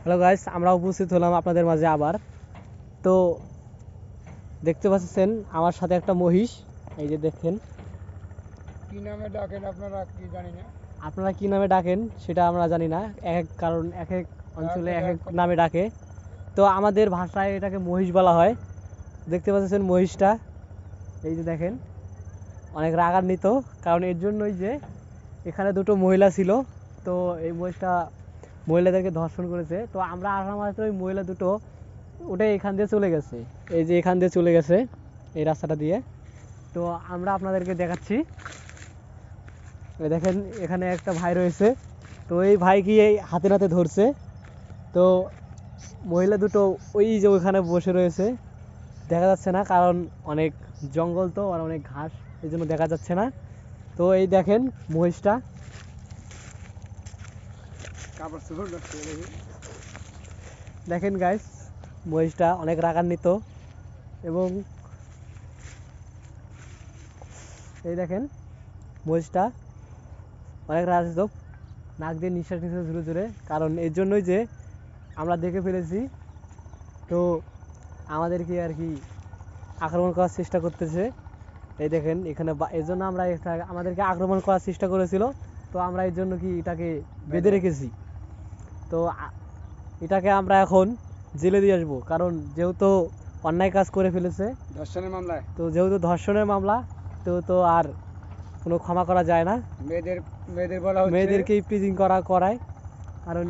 Hello guys, আমরা উপস্থিত হলাম আপনাদের মাঝে আবার। তো দেখতে পাচ্ছেন আমার সাথে একটা মহিষ। এই যে দেখেন, কি নামে ডাকেন আপনারা কি জানি না। আপনারা কি নামে ডাকেন সেটা আমরা জানি না, কারণ এক এক অঞ্চলে এক এক কথা। নামে ডাকে। তো আমাদের ভাষায় এটাকে মহিষ বলা হয়। দেখতে পাচ্ছেন মহিষটা, এই যে দেখেন, অনেক রাগান্বিত, কারণ এর জন্যই যে এখানে দুটো মহিলা ছিল। তো এই মহিলাদেরকে ধর্ষণ করেছে। তো আমরা আসা মাত্র ওই মহিলা দুটো ওটা এখান দিয়ে চলে গেছে। এই যে এখান দিয়ে চলে গেছে, এই রাস্তাটা দিয়ে। তো আমরা আপনাদেরকে দেখাচ্ছি। এই দেখেন, এখানে একটা ভাই রয়েছে। তো এই ভাই কি এই হাতে নাতে ধরছে। তো মহিলা দুটো ওই যে ওইখানে বসে রয়েছে, দেখা যাচ্ছে না, কারণ অনেক জঙ্গল তো আর অনেক ঘাস, এই জন্য দেখা যাচ্ছে না। তো এই দেখেন মহিষটা, দেখেন গাইস, মহিষটা অনেক রাগান্বিত। এবং এই দেখেন মহিষটা অনেক রাগান্বিত, নাক দিয়ে নিঃশ্বাস নিচ্ছে জোরে জোরে, কারণ এর জন্যই যে আমরা দেখে ফেলেছি। তো আমাদেরকে আর কি আক্রমণ করার চেষ্টা করতেছে। এই দেখেন এখানে এই জন্য আমরা আমাদেরকে আক্রমণ করার চেষ্টা করেছিল। তো আমরা এর জন্য কি এটাকে বেঁধে রেখেছি। তো এটাকে আমরা এখন জেলে দিয়ে আসবো, কারণ যেহেতু অন্যায় কাজ করে ফেলেছে, ধর্ষণের মামলায় তো যেহেতু ধর্ষণের মামলা, তো তো আর কোনো ক্ষমা করা যায় না। মেয়েদের মেয়েদের বলা হচ্ছে মেয়েদেরকে ইপ্রিজিং করায়, কারণ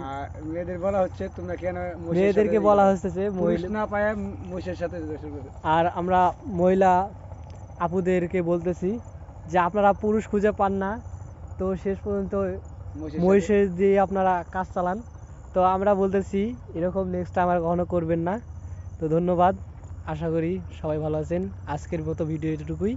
মেয়েদের বলা হচ্ছে তোমরা কেন মেয়েদেরকে বলা হচ্ছে যে পুরুষ না পায় মহিষের সাথে ধর্ষণ করবে। আর আমরা মহিলা আপুদেরকে বলতেছি যে আপনারা পুরুষ খুঁজে পান না, তো শেষ পর্যন্ত মহিষের দিয়ে আপনারা কাজ চালান। তো আমরা বলতেছি এরকম নেক্সট টাইম আর কখনো করবেন না। তো ধন্যবাদ, আশা করি সবাই ভালো আছেন। আজকের মতো ভিডিও এটুকুই।